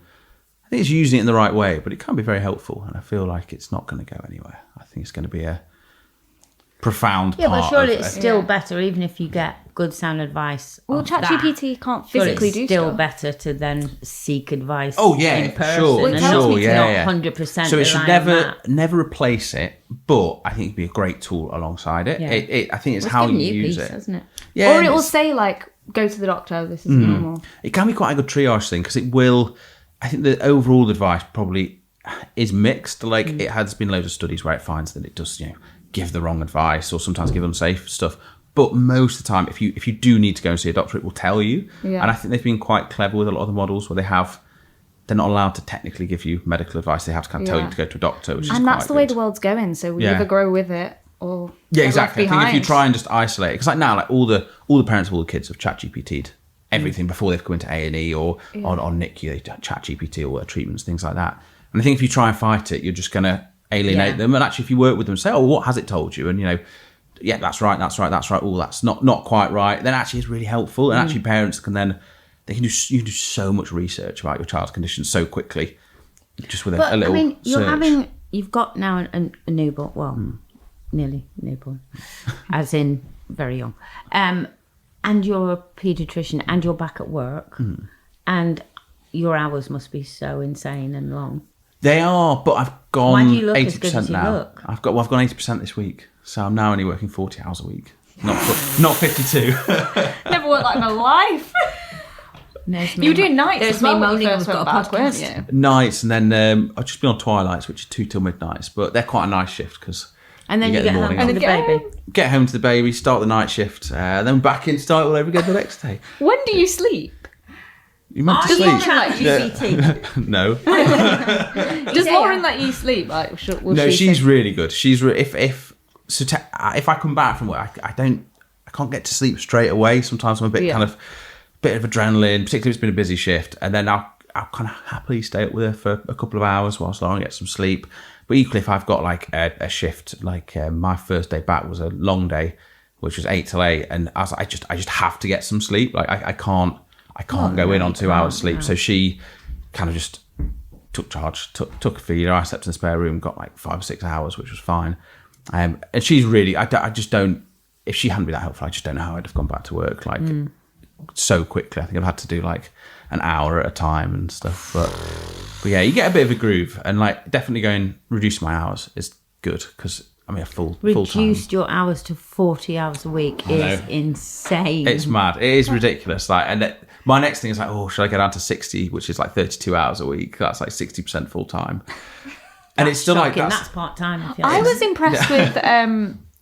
I think it's using it in the right way, but it can be very helpful. And I feel like it's not going to go anywhere. I think it's going to be a profound part. Yeah, but surely it's still better, even if you get good sound advice. Well, of that, ChatGPT can't but physically it's do still stuff. better to then seek advice. Oh, yeah, in person. sure, and sure, not, yeah, not yeah. 100%. So it should rely on that. never replace it, but I think it'd be a great tool alongside it. Yeah. I think it's It's how given you use peace, it. hasn't it? Yeah, Or and it will it's- say like, go to the doctor. This is normal. it can be quite a good triage thing because it will. I think the overall advice probably is mixed. Like it has been loads of studies where it finds that it does, give the wrong advice or sometimes give unsafe stuff. But most of the time, if you do need to go and see a doctor, it will tell you. Yeah. And I think they've been quite clever with a lot of the models where they're not allowed to technically give you medical advice. They have to kind of tell you to go to a doctor, which is And that's quite the way good. the world's going. So we Yeah. either grow with it or Yeah, get exactly. I left think if you behind. try and just isolate it, because like now, like all the parents of all the kids have ChatGPT'd everything before they've come into A&E or on NICU, they ChatGPT all their treatments, things like that. And I think if you try and fight it, you're just going to alienate them. And actually, if you work with them and say, oh, what has it told you? And, yeah, that's right. Oh, that's not quite right. Then actually it's really helpful. And actually parents can then, you can do so much research about your child's condition so quickly, just with a little search. You've got now a newborn, well, nearly newborn, as in very young. And you're a paediatrician and you're back at work and your hours must be so insane and long. They are, but I've gone Why do you look 80% as good as you now. look? I've gone 80% this week. So I'm now only working 40 hours a week. Not 52. Never worked like my life. You were doing nights There's as well me when you moaning first we've went got a back, weren't podcast. you? Nights, and then I've just been on Twilights, which is 2 till midnights, but they're quite a nice shift because And then you get the home morning to the off. baby. Get home to the baby, start the night shift, then back in, start all over again the next day. When do you sleep? You meant to Does sleep? Lauren let you UCT. No. Does Lauren let you sleep? Like, No, she's really good. She's if I come back from work, I can't get to sleep straight away. Sometimes I'm a bit bit of adrenaline, particularly if it's been a busy shift, and then I'll kind of happily stay up with her for a couple of hours whilst Lauren gets some sleep. But equally, if I've got like a shift, like my first day back was a long day, which was 8 till 8, and I was like, I just have to get some sleep. Like I can't go in on 2 hours sleep. So she kind of just took charge, took a feeder. I slept in the spare room, got like 5 or 6 hours, which was fine. And she's really, I just don't, if she hadn't been that helpful, I just don't know how I'd have gone back to work like so quickly. I think I've had to do like an hour at a time and stuff. But yeah, you get a bit of a groove, and like definitely reduce my hours is good because I mean a full time. Reduced your hours to 40 hours a week is insane. It's mad. It is ridiculous. Like, and my next thing is like, oh, should I go down to 60, which is like 32 hours a week? That's like 60% full time. And it's still shocking. like That's part time. I was impressed with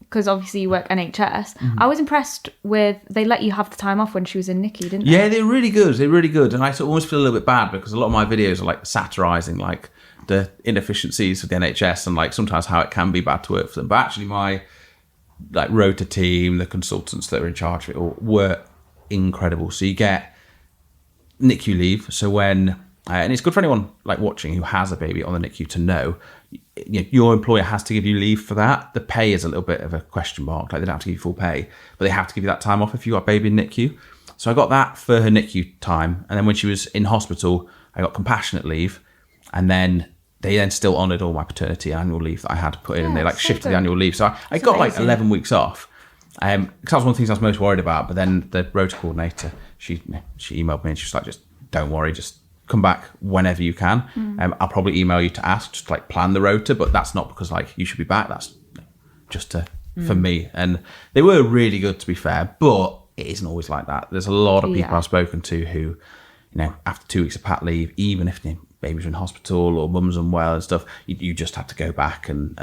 because obviously you work NHS. I was impressed with they let you have the time off when she was in NICU, didn't they? Yeah, they're really good. They're really good. And I sort of almost feel a little bit bad because a lot of my videos are like satirising like the inefficiencies of the NHS and like sometimes how it can be bad to work for them. But actually my like rota team, the consultants that are in charge of it all were incredible. So you get NICU leave. So when, and it's good for anyone like watching who has a baby on the NICU to know, your employer has to give you leave for that. The pay is a little bit of a question mark. Like they don't have to give you full pay, but they have to give you that time off if you got a baby in NICU. So I got that for her NICU time. And then when she was in hospital, I got compassionate leave. And then they then still honoured all my paternity and annual leave that I had put in. And they like so shifted good. the annual leave. So I got like 11 weeks off. Because that was one of the things I was most worried about. But then the rota coordinator, she emailed me and she was like, just don't worry, just come back whenever you can. I'll probably email you to ask, just to like plan the rota, but that's not because like you should be back. That's just for me. And they were really good, to be fair, but it isn't always like that. There's a lot of people I've spoken to who, after 2 weeks of pat leave, even if the baby's in hospital or mum's unwell and stuff, you just have to go back and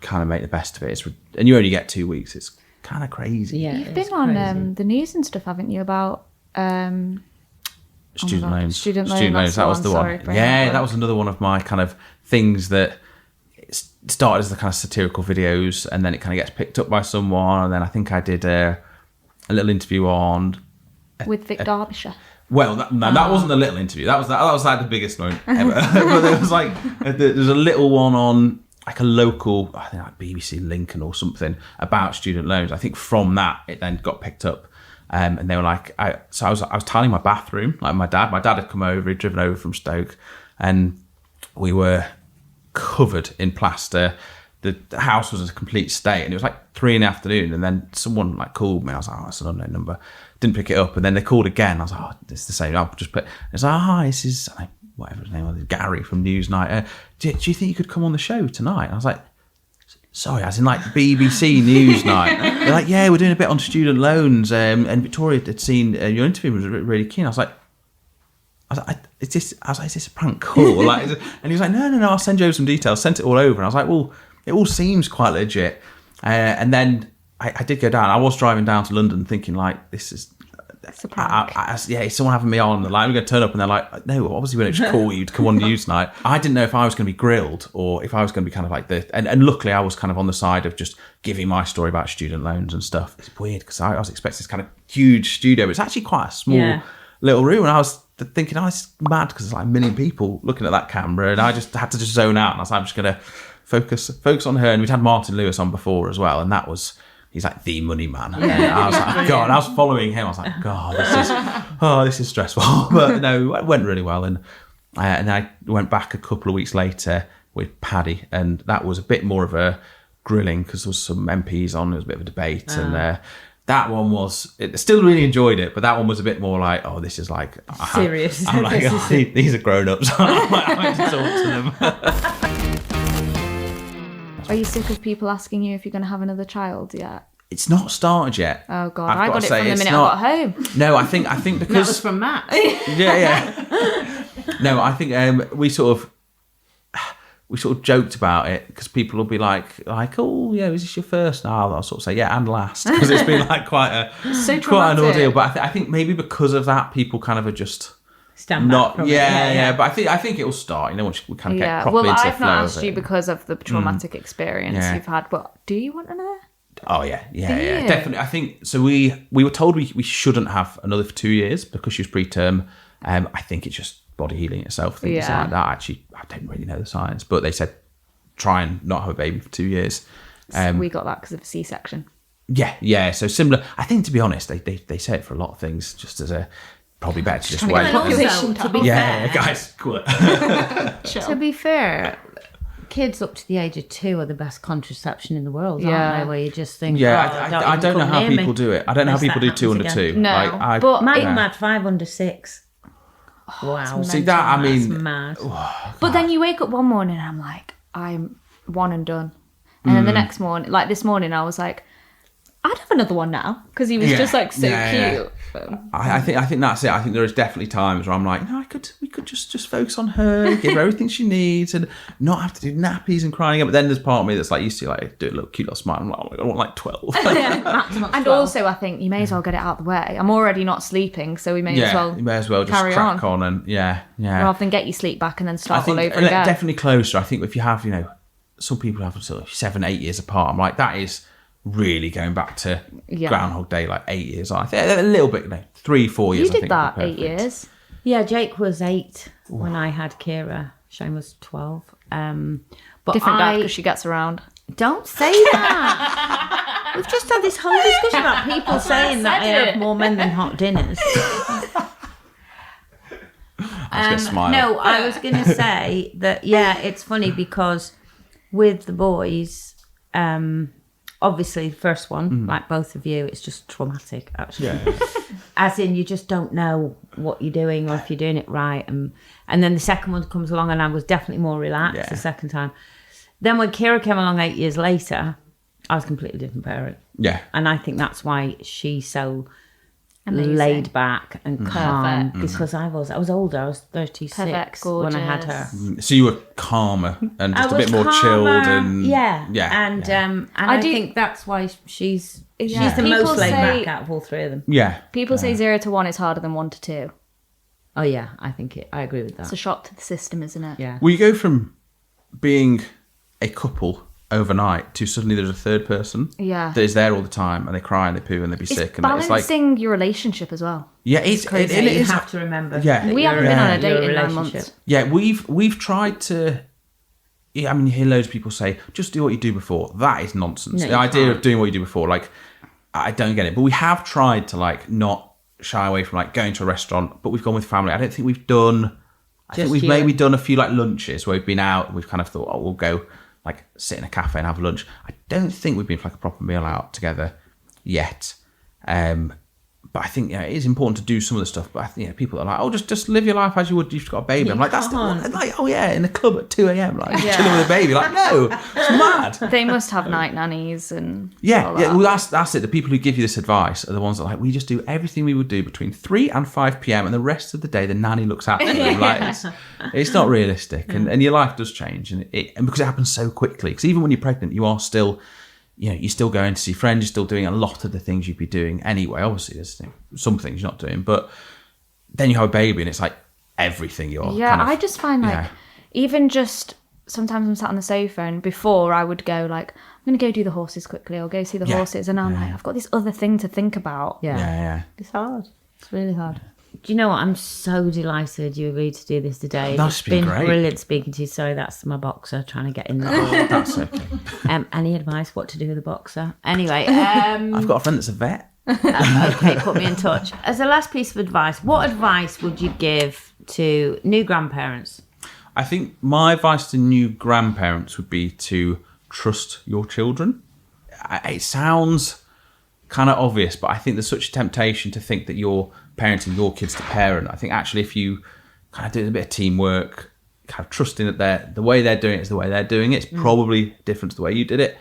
kind of make the best of it. And you only get 2 weeks. It's kind of crazy. Yeah, You've been on the news and stuff, haven't you, about Student loans. Student loans, That was that's the the one. one. Sorry, brain Yeah, work. that was another one of my kind of things that started as the kind of satirical videos, and then it kind of gets picked up by someone, and then I think I did a little interview on. with Vic Derbyshire. Well, that wasn't a little interview. That was like the biggest one ever. But there was like there's a little one on like a local, I think like BBC Lincoln or something about student loans. I think from that it then got picked up. And they were like, I was tiling my bathroom. Like my dad had come over, he'd driven over from Stoke, and we were covered in plaster. the house was a complete state, and it was like 3 PM, and then someone like called me. I was like, oh, it's an unknown number. Didn't pick it up, and then they called again. I was like, oh, it's the same. I'll just put. It's like, hi, this is whatever his name was, Gary from Newsnight. Do you think you could come on the show tonight? And I was like, sorry, as in like BBC Newsnight. They're like, yeah, we're doing a bit on student loans, and Victoria had seen your interview, was really keen. I was like, is this a prank call? Like, and he was like, no, I'll send you over some details. Sent it all over, and I was like, well, it all seems quite legit. And then I did go down. I was driving down to London thinking like, this is. It's a prank. Is someone having me on? Like, I'm going to turn up, and they're like, no, obviously we don't just call you to come on Newsnight. I didn't know if I was going to be grilled or if I was going to be kind of like and luckily I was kind of on the side of just giving my story about student loans and stuff. It's weird because I was expecting this kind of huge studio, but it's actually quite a small little room, and I was thinking, oh, it's mad because there's like a million people looking at that camera, and I just had to just zone out, and I was like, I'm just going to focus on her. And we'd had Martin Lewis on before as well, and that was. He's like the money man. And I was like, God, I was following him. I was like, God, this is stressful. But no, it went really well. And I went back a couple of weeks later with Paddy, and that was a bit more of a grilling because there was some MPs on. There was a bit of a debate, and that one was. Still really enjoyed it, but that one was a bit more like, oh, this is like serious. I'm like, oh, these are grown ups. I like to talk to them. Are you sick of people asking you if you're going to have another child yet? It's not started yet. Oh God, I got it from the minute I got home. No, I think because that was from Matt. Yeah. No, I think we sort of joked about it because people will be like, oh yeah, is this your first? No, I'll sort of say yeah and last because it's been like quite an ordeal. But I think maybe because of that, people kind of are just. Stand back from it. Yeah. But I think it will start. Once we kind of get properly into the flow. Well, I've not asked you because of the traumatic experience you've had, but do you want to know? Oh yeah, definitely. I think so. We were told we shouldn't have another for 2 years because she was preterm. I think it's just body healing itself, things like that. Actually, I don't really know the science, but they said try and not have a baby for 2 years. We got that because of a C-section. Yeah. So similar. I think to be honest, they say it for a lot of things, just as a. Probably better to just wait. To be fair, guys, cool. To be fair, kids up to the age of 2 are the best contraception in the world, aren't they? Where you just think, I don't know how people do it. I don't know how people do 2 under 2. No, but my mum had 5 under 6. Wow. See that? I mean, that's mad. But then you wake up one morning and I'm like, I'm one and done. And then the next morning, like this morning, I was like, I'd have another one now because he was just like so cute. I think that's it. I think there is definitely times where I'm like, no, we could just focus on her, give her everything she needs, and not have to do nappies and crying. But then there's part of me that's like used to like do a little cute little smile. I'm like, oh my God, I want like 12. And also, I think you may as well get it out of the way. I'm already not sleeping, so we may as well just crack on and rather than get your sleep back and then start all over again. Definitely closer. I think if you have, some people have sort of 7-8 years apart. I'm like, that is. Really going back to Groundhog Day, like 8 years. I think a little bit, 3-4 years. You did that 8 years. Yeah, Jake was 8 when I had Kira. Shane was 12. But different dad because she gets around. Don't say that. We've just had this whole discussion about people saying that I have more men than hot dinners. No, I was going to say that. Yeah, it's funny because with the boys. Obviously, the first one, like both of you, it's just traumatic, actually. Yeah. As in, you just don't know what you're doing or if you're doing it right. And then the second one comes along, and I was definitely more relaxed the second time. Then when Kira came along 8 years later, I was a completely different parent. Yeah. And I think that's why she's so laid back and calm. Because I was older. I was 36 when I had her. So you were calmer and just a bit more chilled and and I think that's why she's the most laid back out of all 3 of them. Yeah. People say 0 to 1 is harder than 1 to 2. Oh yeah, I agree with that. It's a shock to the system, isn't it? Yeah. Well, you go from being a couple overnight to suddenly there's a third person that is there all the time and they cry and they poo and they be sick and balancing your relationship as well. Yeah, it's crazy. You have to remember. Yeah, we haven't been on a date in 9 months. Yeah, we've tried to. Yeah, I mean, you hear loads of people say, "Just do what you do before." That is nonsense. The idea of doing what you do before, like, I don't get it. But we have tried to like not shy away from like going to a restaurant, but we've gone with family. I don't think we've done. I think we've maybe done a few like lunches where we've been out and we've kind of thought, oh, we'll go. like sit in a cafe and have lunch. I don't think we've been for like a proper meal out together yet. But I think it is important to do some of the stuff. But I think people are like, oh, just live your life as you would if you've got a baby. I'm like, that's like, oh yeah, in the club at 2 a.m, like chilling with a baby. Like, no, it's mad. They must have night nannies and yeah. all that. Well, that's it. The people who give you this advice are the ones that are like, we just do everything we would do between 3 and 5 p.m, and the rest of the day the nanny looks after them. Like, it's not realistic, and your life does change, and because it happens so quickly. Because even when you're pregnant, you are still. You're still going to see friends, you're still doing a lot of the things you'd be doing anyway. Obviously, there's some things you're not doing, but then you have a baby and it's like everything you're I just find like, even just sometimes I'm sat on the sofa and before I would go like, I'm going to go do the horses quickly or go see the horses. And I'm like, I've got this other thing to think about. Yeah. It's hard. It's really hard. Do you know what? I'm so delighted you agreed to do this today. That's been great. Brilliant speaking to you. Sorry, that's my boxer trying to get in there. That's okay. Any advice what to do with a boxer? Anyway. I've got a friend that's a vet. Okay, put me in touch. As a last piece of advice, what advice would you give to new grandparents? I think my advice to new grandparents would be to trust your children. It sounds kind of obvious, but I think there's such a temptation to think that you're parenting your kids to parent. I think actually if you kind of do a bit of teamwork, kind of trusting that the way they're doing it is the way they're doing it, it's probably different to the way you did it.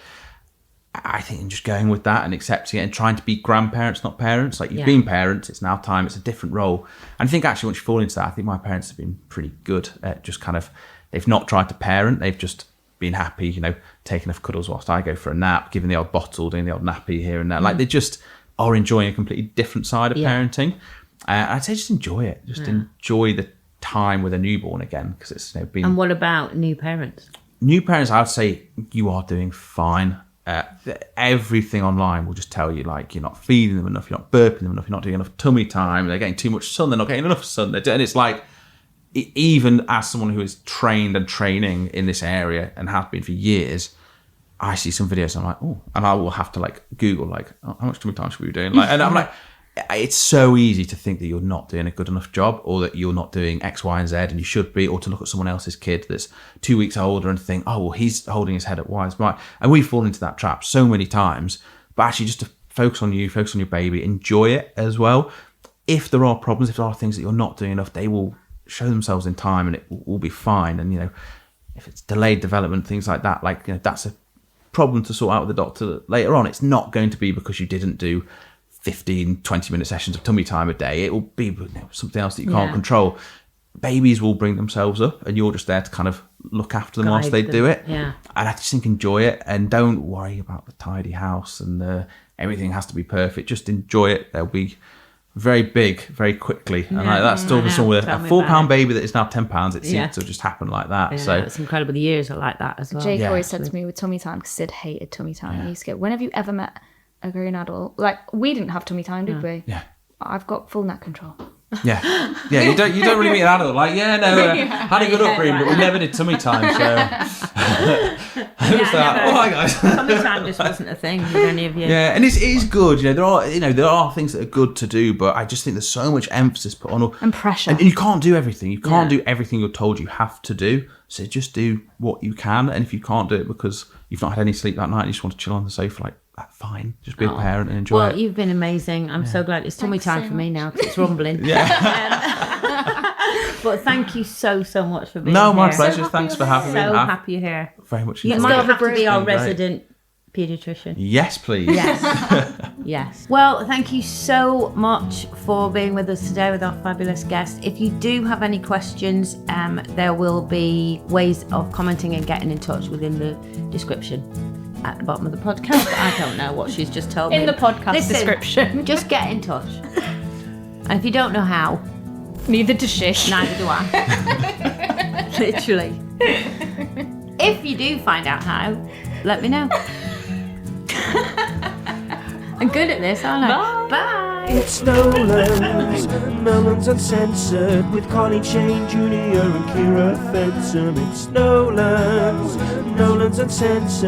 I think just going with that and accepting it and trying to be grandparents, not parents. Like you've been parents, it's now time, it's a different role. And I think actually once you fall into that, I think my parents have been pretty good at just kind of, they've not tried to parent, they've just been happy, taking enough cuddles whilst I go for a nap, giving the odd bottle, doing the odd nappy here and there. Like they just are enjoying a completely different side of parenting. I'd say just enjoy it. Just enjoy the time with a newborn again, because it's been. And what about new parents? New parents, I would say you are doing fine. Everything online will just tell you like you're not feeding them enough, you're not burping them enough, you're not doing enough tummy time, they're getting too much sun, they're not getting enough sun. And it's like, even as someone who is trained and training in this area and has been for years, I see some videos and I'm like, oh, and I will have to like Google like, oh, how much tummy time should we be doing? Like, and I'm like, it's so easy to think that you're not doing a good enough job or that you're not doing X, Y, and Z and you should be, or to look at someone else's kid that's 2 weeks older and think, oh, well, he's holding his head up, why is mine? And we fall into that trap so many times, but actually just to focus on you, focus on your baby, enjoy it as well. If there are problems, if there are things that you're not doing enough, they will show themselves in time and it will be fine. And, if it's delayed development, things like that, that's a problem to sort out with the doctor later on. It's not going to be because you didn't do 15, 20-minute sessions of tummy time a day. It will be something else that you can't control. Babies will bring themselves up and you're just there to kind of look after them whilst they do it. Yeah. And I just think enjoy it and don't worry about the tidy house and everything has to be perfect. Just enjoy it. They'll be very big, very quickly. And that's still with a £4 baby that is now £10. It seems to just happen like that. Yeah, so it's incredible. The years are like that as well. Jake always said to me with tummy time, because Sid hated tummy time. He used to go, when have you ever met a grown adult? Like, we didn't have tummy time, did we? Yeah. I've got full neck control. Yeah. You don't really meet an adult like, had a good upbringing, but we never did tummy time, so hi guys. Tummy time just wasn't a thing with any of you. Yeah, and it is good. There are things that are good to do, but I just think there's so much emphasis put on and pressure. And you can't do everything. You can't do everything you're told you have to do. So just do what you can, and if you can't do it because you've not had any sleep that night and you just want to chill on the sofa, like, fine, just be a parent and enjoy it. Well, you've been amazing. I'm so glad. It's tummy time for me now because it's rumbling. But thank you so much for being here. No, my pleasure. Thanks for having me. So happy you're here. Very much. You might have to be our resident paediatrician. Yes, please. Yes. Well, thank you so much for being with us today with our fabulous guest. If you do have any questions, there will be ways of commenting and getting in touch within the description at the bottom of the podcast. I don't know what she's just told me. In the podcast description. Just get in touch. And if you don't know how, neither does she. Neither do I. Literally. If you do find out how, let me know. I'm good at this, aren't I? Bye. It's Nolan's Uncensored with Coleen, Shane Jr. and Kira Fenton. It's Nolan's Uncensored.